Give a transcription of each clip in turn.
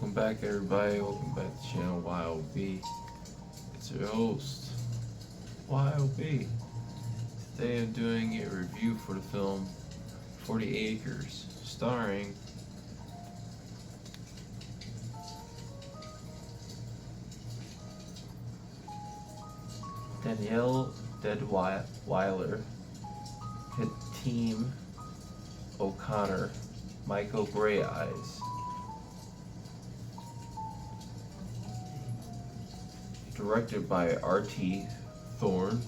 Welcome back, everybody. Welcome back to channel Y.O.B. It's your host, Y.O.B. Today I'm doing a review for the film 40 Acres, starring Danielle Deadwyler, Team O'Connor, Michael Grey Eyes. Directed by R.T. Thorne.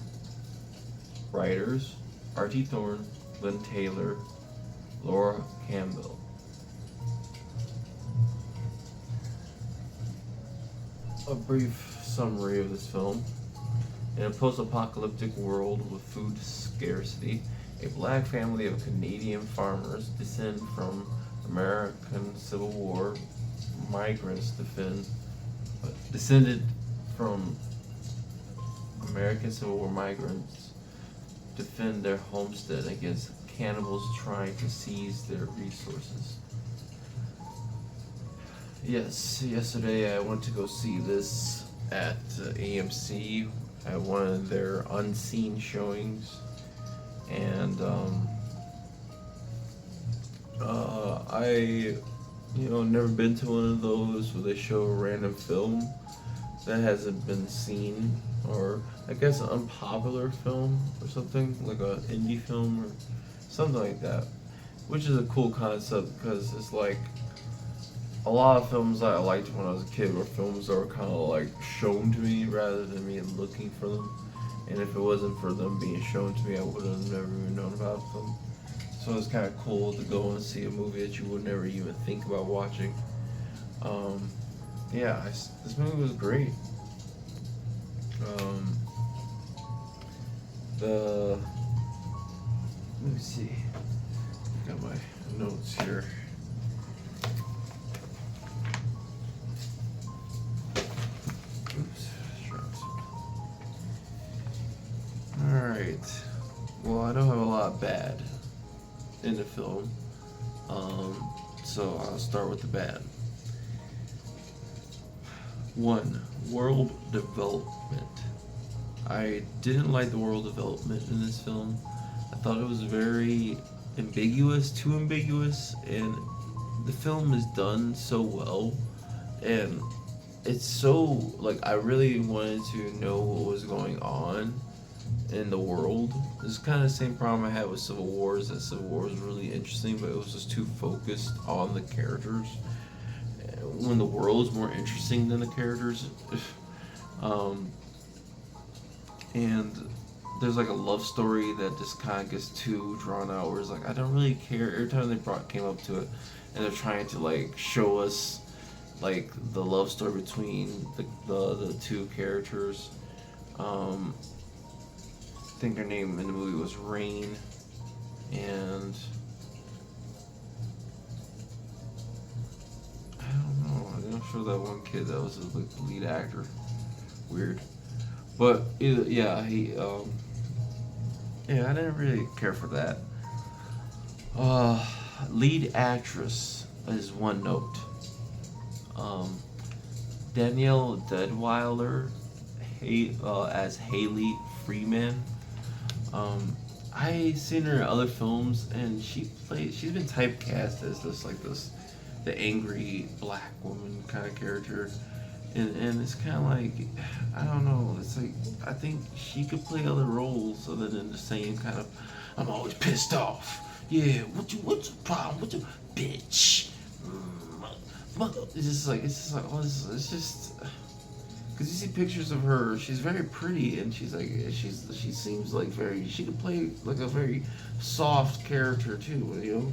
Writers: R.T. Thorne, Lynn Taylor, Laura Campbell. A brief summary of this film. In a post-apocalyptic world with food scarcity, a black family of Canadian farmers descended from American Civil War migrants defend their homestead against cannibals trying to seize their resources. Yes, yesterday I went to go see this at AMC at one of their unseen showings, and I never been to one of those where they show a random film that hasn't been seen, or I guess an unpopular film or something, like an indie film or something like that, which is a cool concept because it's like a lot of films that I liked when I was a kid were films that were kind of like shown to me rather than me looking for them, and if it wasn't for them being shown to me, I would have never even known about them. So it's kind of cool to go and see a movie that you would never even think about watching. This movie was great. Let me see. Got my notes here. Oops. Alright. Well, I don't have a lot bad in the film. So I'll start with the bad. 1. World development. I didn't like the world development in this film. I thought it was very ambiguous, too ambiguous, and the film is done so well, and it's so, like, I really wanted to know what was going on in the world. It's kind of the same problem I had with Civil War, is that Civil War was really interesting, but it was just too focused on the characters, when the world is more interesting than the characters. And there's like a love story that just kind of gets too drawn out, where it's like, I don't really care. Every time they came up to it, and they're trying to like show us like the love story between the two characters. I think her name in the movie was Rain, and I don't know. I'm not sure that one kid that was like the lead actor. Weird, but I didn't really care for that. Lead actress is one note. Danielle Deadwyler as Haley Freeman. I seen her in other films, and she's been typecast as the angry black woman kind of character, and it's kind of like, I don't know, it's like, I think she could play other roles other than the same kind of, I'm always pissed off, yeah, what's the problem, what's your bitch, mother. It's just because you see pictures of her, she's very pretty, and she seems like she could play like a very soft character too,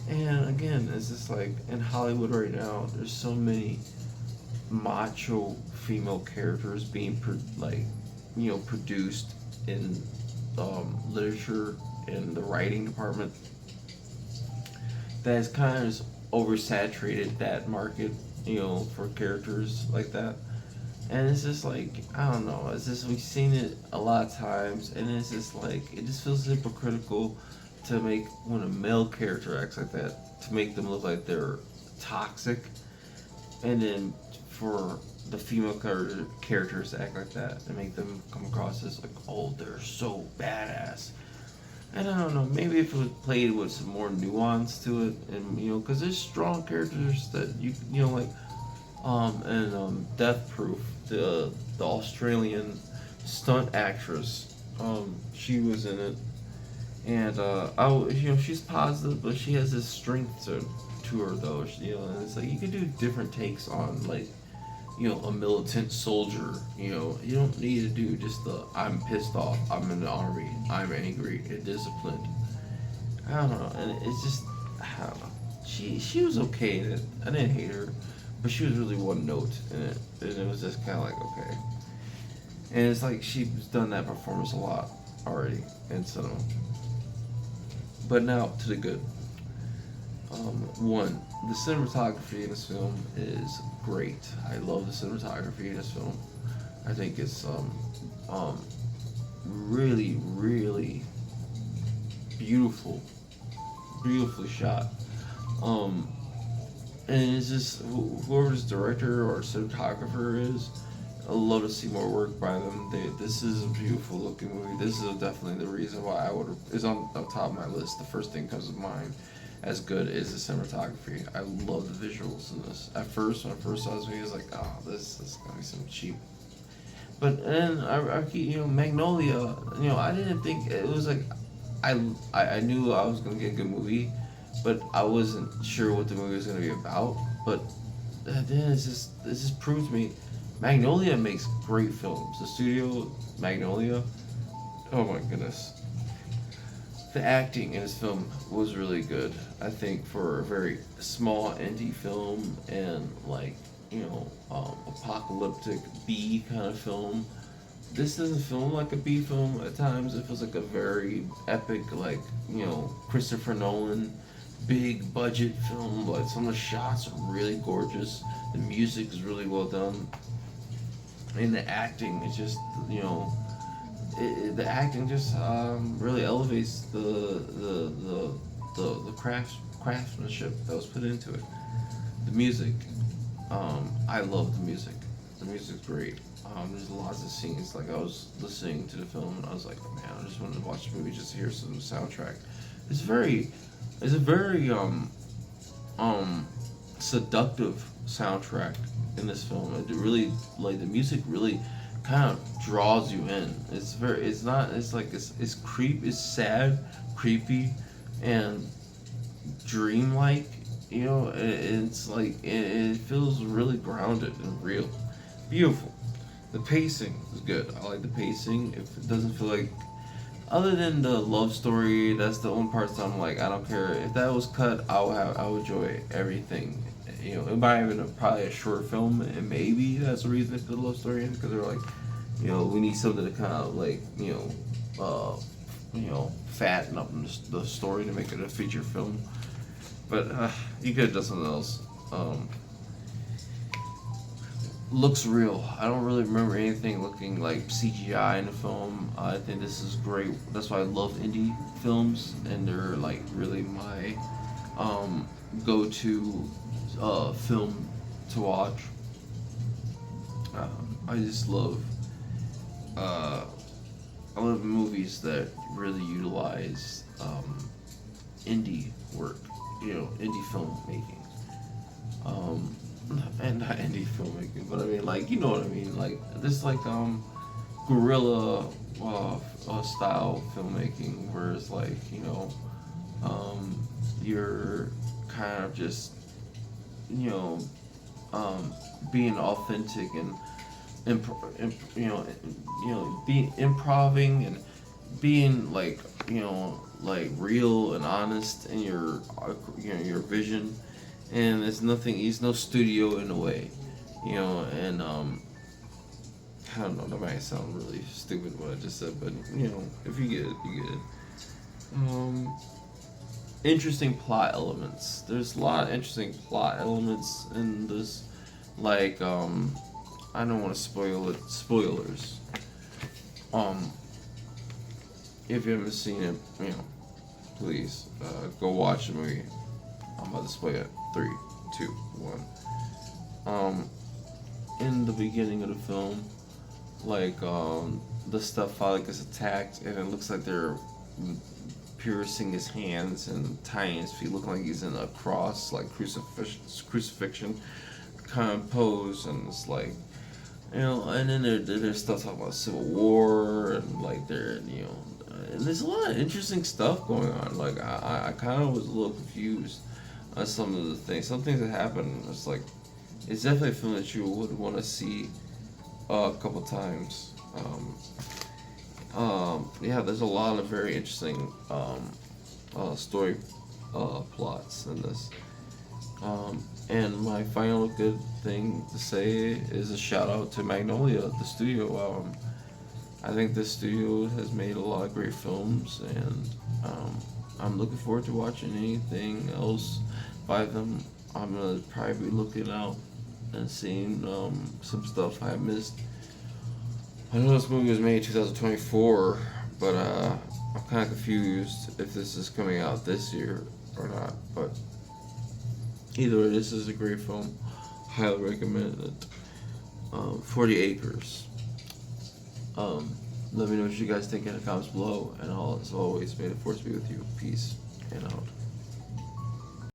And again, it's just like, in Hollywood right now, there's so many macho female characters being produced in literature and the writing department, that has kind of oversaturated that market, for characters like that. And it's just like, I don't know, it's just, we've seen it a lot of times, and it's just like, it just feels hypocritical to make, when a male character acts like that, to make them look like they're toxic. and then for the female characters to act like that and make them come across as like, oh, they're so badass. And I don't know, maybe if it was played with some more nuance to it, and because there's strong characters that like, and Death Proof, the Australian stunt actress, she was in it, and she's positive, but she has this strength to her though, and it's like you can do different takes on like a militant soldier. You don't need to do just the I'm pissed off, I'm in the army, I'm angry and disciplined. I don't know, and it's just I don't know. She was okay in it. I didn't hate her, but she was really one note in it, and it was just kind of like okay. And it's like she's done that performance a lot already, and so. But now to the good. One, the cinematography in this film is great. I love the cinematography in this film. I think it's really, really beautiful, beautifully shot. Um, and it's just whoever this director or cinematographer is, I'd love to see more work by them. This is a beautiful looking movie. This is definitely the reason why I would is on top of my list. The first thing comes to mind as good is the cinematography. I love the visuals in this. At first, when I first saw this movie, I was like, oh, this is gonna be some cheap. But then I keep, Magnolia. I didn't think it was like, I knew I was gonna get a good movie, but I wasn't sure what the movie was gonna be about. But then it just proved to me, Magnolia makes great films. The studio Magnolia. Oh my goodness. The acting in this film was really good. I think for a very small indie film and like apocalyptic B kind of film, this doesn't feel like a B film. At times, it feels like a very epic, like Christopher Nolan, big budget film. Like some of the shots are really gorgeous. The music is really well done, and the acting is just the acting just really elevates the craftsmanship that was put into it. The music, I love the music. The music's great. There's lots of scenes. Like I was listening to the film and I was like, man, I just wanted to watch the movie just to hear some soundtrack. It's a very seductive soundtrack in this film. It really like the music really kind of draws you in. It's sad, creepy, and dreamlike. It's like it feels really grounded and real, beautiful. The pacing is good. I like the pacing. If it doesn't feel like, other than the love story, that's the only parts I'm like, I don't care if that was cut. I would enjoy everything. It might have been probably a short film, and maybe that's the reason they put the love story in, because they're like, we need something to kind of like, fatten up the story to make it a feature film. But you could have done something else. Looks real. I don't really remember anything looking like CGI in the film. I think this is great. That's why I love indie films, and they're like really my go-to film to watch. I just love I love movies that really utilize indie work, indie filmmaking. And not indie filmmaking, but I mean, like, you know what I mean, like this, like guerrilla style filmmaking, where it's like, you're kind of just, being authentic and being improving and being like, like real and honest in your vision, and it's no studio in a way, and I don't know, that might sound really stupid what I just said, but if you get it, you get it. Interesting plot elements. There's a lot of interesting plot elements in this, like I don't want to spoil it. Spoilers. If you haven't seen it, please go watch the movie. I'm about to spoil it. 3, 2, 1. um, in the beginning of the film, like the stepfather gets attacked, and it looks like they're piercing his hands and tying his feet, looking like he's in a cross, like crucifixion kind of pose, and it's like, and then there's stuff talking about Civil War, and like and there's a lot of interesting stuff going on. Like I kind of was a little confused on some of the things. Some things that happen. It's like it's definitely a film that you would want to see a couple times. Yeah, there's a lot of very interesting story plots in this. And my final good thing to say is a shout out to Magnolia, the studio. I think this studio has made a lot of great films, and I'm looking forward to watching anything else by them. I'm gonna probably be looking out and seeing some stuff I missed. I know this movie was made in 2024, but I'm kind of confused if this is coming out this year or not. But either way, this is a great film. Highly recommend it. 40 Acres. Let me know what you guys think in the comments below. And as always, may the force be with you. Peace and out.